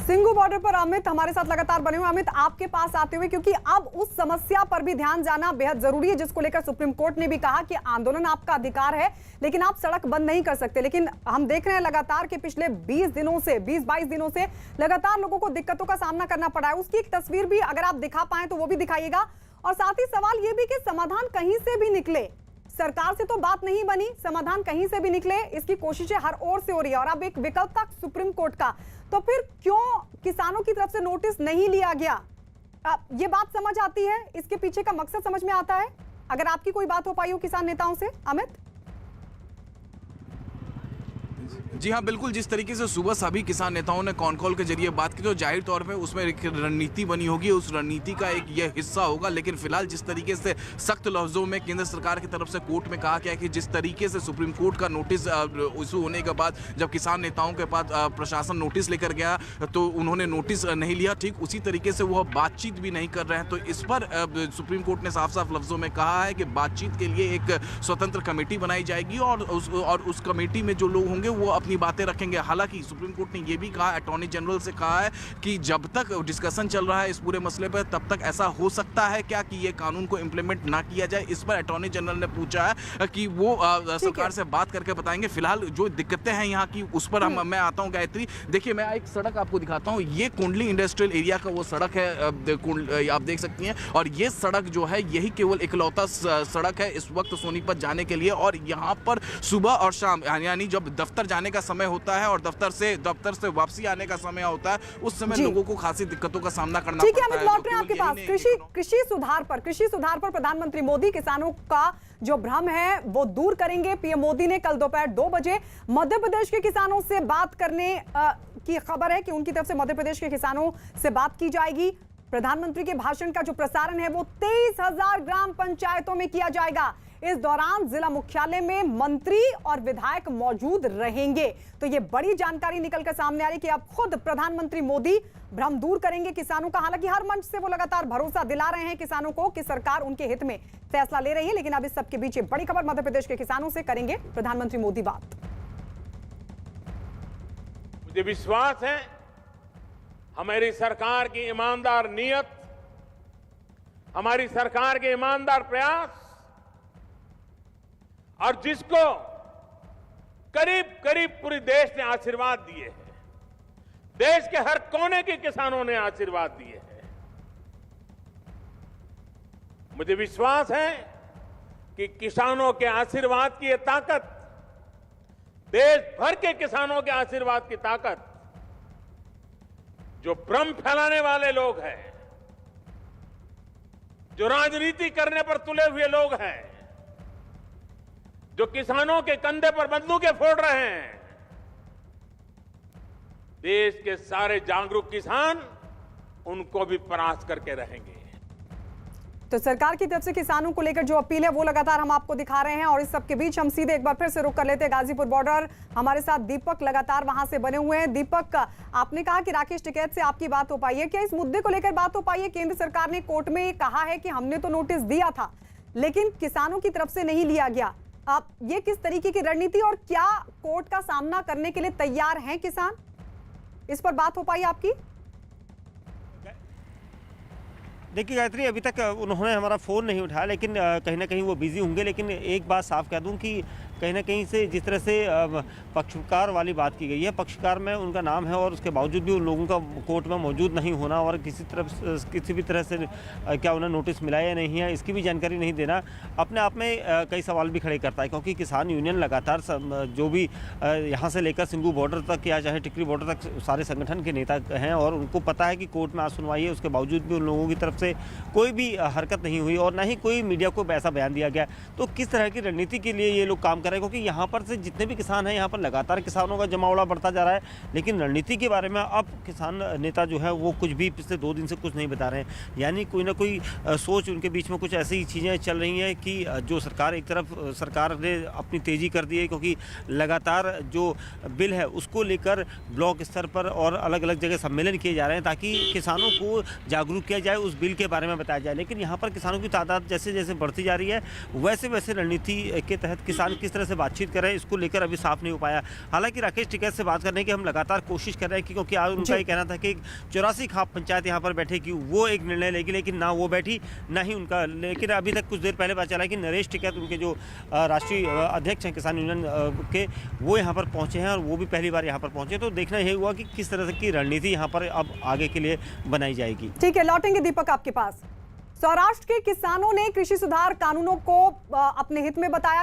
Singhu border पर अमित हमारे साथ लगातार बने हुए। अमित, आपके पास आते हुए, क्योंकि अब उस समस्या पर भी ध्यान जाना बेहद जरूरी है जिसको लेकर सुप्रीम कोर्ट ने भी कहा कि आंदोलन आपका अधिकार है लेकिन आप सड़क बंद नहीं कर सकते। लेकिन हम देख रहे हैं लगातार के पिछले 20 22 दिनों से लगातार लोगों को दिक्कतों का सामना करना पड़ा है। उसकी एक तस्वीर भी अगर आप दिखा पाए तो वो भी दिखाइएगा। और साथ ही सवाल ये भी कि समाधान कहीं से भी निकले, सरकार से तो बात नहीं बनी, समाधान कहीं से भी निकले, इसकी कोशिशें हर ओर से हो रही है। और अब एक विकल्प था सुप्रीम कोर्ट का, तो फिर क्यों किसानों की तरफ से नोटिस नहीं लिया गया? ये बात समझ आती है, इसके पीछे का मकसद समझ में आता है। अगर आपकी कोई बात हो पाई हो किसान नेताओं से, अमित? जी हाँ, बिल्कुल। जिस तरीके से सुबह सभी किसान नेताओं ने कॉन कॉल के जरिए बात की तो जाहिर तौर पे उसमें एक रणनीति बनी होगी, उस रणनीति का एक यह हिस्सा होगा। लेकिन फिलहाल जिस तरीके से सख्त लफ्जों में केंद्र सरकार की तरफ से कोर्ट में कहा गया कि जिस तरीके से सुप्रीम कोर्ट का नोटिस इशू होने के बाद जब किसान नेताओं के पास प्रशासन नोटिस लेकर गया तो उन्होंने नोटिस नहीं लिया, ठीक उसी तरीके से वह बातचीत भी नहीं कर रहे हैं। तो इस पर सुप्रीम कोर्ट ने साफ साफ लफ्जों में कहा है कि बातचीत के लिए एक स्वतंत्र कमेटी बनाई जाएगी और उस कमेटी में जो लोग होंगे वो अपनी बातें रखेंगे। हालांकि सुप्रीम कोर्ट ने यह भी कहा, अटॉर्नी जनरल से कहा है कि जब तक डिस्कशन चल रहा है इस पूरे मसले पर तब तक ऐसा हो सकता है क्या कि ये कानून को इंप्लीमेंट ना किया जाए। इस पर अटॉर्नी जनरल ने पूछा है कि वो सरकार से बात करके बताएंगे। फिलहाल जो दिक्कतें हैं यहाँ की उस पर मैं आता हूँ। गायत्री, देखिए मैं एक सड़क आपको दिखाता हूँ। ये कुंडली इंडस्ट्रियल एरिया का वो सड़क है, आप देख सकती हैं। और ये सड़क जो है यही केवल इकलौता सड़क है इस वक्त सोनीपत जाने के लिए। और यहाँ पर सुबह और शाम यानी जब दफ्तर जाने का समय होता है और दफ्तर से वापसी आने का समय होता है उस समय लोगों को खासी दिक्कतों का सामना करना पड़ता है। ठीक है, अमित लौट रहे हैं आपके पास। कृषि सुधार पर प्रधानमंत्री मोदी किसानों का जो भ्रम है वो दूर करेंगे। पीएम मोदी ने कल दोपहर 2 बजे मध्य प्रदेश के किसानों से बात करने की खबर है कि उनकी तरफ से मध्य प्रदेश के किसानों से बात की जाएगी। प्रधानमंत्री के भाषण का जो प्रसारण है वो 23,000 ग्राम पंचायतों में किया जाएगा। इस दौरान जिला मुख्यालय में मंत्री और विधायक मौजूद रहेंगे। तो ये बड़ी जानकारी निकलकर सामने आ रही है कि अब खुद प्रधानमंत्री मोदी भ्रम दूर करेंगे किसानों का। हालांकि हर मंच से वो लगातार भरोसा दिला रहे हैं किसानों को कि सरकार उनके हित में फैसला ले रही है। लेकिन अब इस सबके बीच बड़ी खबर, मध्य प्रदेश के किसानों से करेंगे प्रधानमंत्री मोदी बात। मुझे विश्वास है हमारी सरकार की ईमानदार नीयत, हमारी सरकार के ईमानदार प्रयास और जिसको करीब करीब पूरे देश ने आशीर्वाद दिए हैं, देश के हर कोने के किसानों ने आशीर्वाद दिए हैं। मुझे विश्वास है कि किसानों के आशीर्वाद की ये ताकत, देश भर के किसानों के आशीर्वाद की ताकत, जो भ्रम फैलाने वाले लोग हैं, जो राजनीति करने पर तुले हुए लोग हैं, जो किसानों के कंधे पर बंदूकें फोड़ रहे हैं, देश के सारे जागरूक किसान उनको भी परास्त करके रहेंगे। तो सरकार की तरफ से किसानों को लेकर जो अपील है वो लगातार हम आपको दिखा रहे हैं। और इस सब के बीच हम सीधे एक बार फिर से रुक कर लेते हैं गाजीपुर बॉर्डर। हमारे साथ दीपक लगातार वहां से बने हुए हैं। दीपक, आपने कहा कि राकेश टिकैत से आपकी बात हो पाई है, क्या इस मुद्दे को लेकर बात हो पाई है? केंद्र सरकार ने कोर्ट में कहा है कि हमने तो नोटिस दिया था लेकिन किसानों की तरफ से नहीं लिया गया। आप ये किस तरीके की रणनीति और क्या कोर्ट का सामना करने के लिए तैयार हैं किसान? इस पर बात हो पाई आपकी? देखिए गायत्री, अभी तक उन्होंने हमारा फ़ोन नहीं उठाया, लेकिन कहीं ना कहीं वो बिज़ी होंगे। लेकिन एक बात साफ कह दूं कि कहीं ना कहीं से जिस तरह से पक्षकार वाली बात की गई है, पक्षकार में उनका नाम है और उसके बावजूद भी उन लोगों का कोर्ट में मौजूद नहीं होना और किसी भी तरह से क्या उन्हें नोटिस मिला या नहीं है इसकी भी जानकारी नहीं देना अपने आप में कई सवाल भी खड़े करता है। क्योंकि किसान यूनियन लगातार जो भी यहाँ से लेकर सिंगू बॉर्डर तक या चाहे टिकरी बॉर्डर तक सारे संगठन के नेता हैं और उनको पता है कि कोर्ट में आज सुनवाई है, उसके बावजूद भी उन लोगों की तरफ से कोई भी हरकत नहीं हुई और ना ही कोई मीडिया को ऐसा बयान दिया गया। तो किस तरह की रणनीति के लिए ये लोग काम कर रहे हैं? क्योंकि यहाँ पर से जितने भी किसान हैं यहाँ पर लगातार किसानों का जमावड़ा बढ़ता जा रहा है, लेकिन रणनीति के बारे में अब किसान नेता जो है वो कुछ भी पिछले 2 दिन से कुछ नहीं बता रहे हैं। यानी कोई ना कोई सोच उनके बीच में कुछ ऐसी चीज़ें चल रही हैं कि जो सरकार एक तरफ सरकार ने अपनी तेज़ी कर दी है क्योंकि लगातार जो बिल है उसको लेकर ब्लॉक स्तर पर और अलग अलग जगह सम्मेलन किए जा रहे हैं ताकि किसानों को जागरूक किया जाए, उस बिल के बारे में बताया जाए। लेकिन यहाँ पर किसानों की तादाद जैसे जैसे बढ़ती जा रही है वैसे वैसे रणनीति के तहत किसान किस तरह तरह से बातचीत कर रहे हैं इसको लेकर अभी साफ नहीं हो पाया। हालांकि राकेश टिकैत से बात करने की हम लगातार कोशिश कर रहे हैं क्योंकि आज उनका ये कहना था कि 84 खाप पंचायत यहाँ पर बैठेगी, वो एक निर्णय लेगी, लेकिन ना वो बैठी ना ही उनका। लेकिन अभी तक कुछ देर पहले पता चला कि नरेश टिकैत उनके जो राष्ट्रीय अध्यक्ष हैं किसान यूनियन के, वो यहाँ पर पहुँचे हैं और वो भी पहली बार यहाँ पर पहुँचे। तो देखना यही हुआ कि किस तरह की रणनीति यहाँ पर अब आगे के लिए बनाई जाएगी। ठीक है, लौटेंगे दीपक आपके पास। सौराष्ट्र के किसानों ने कृषि सुधार कानूनों को अपने हित में बताया।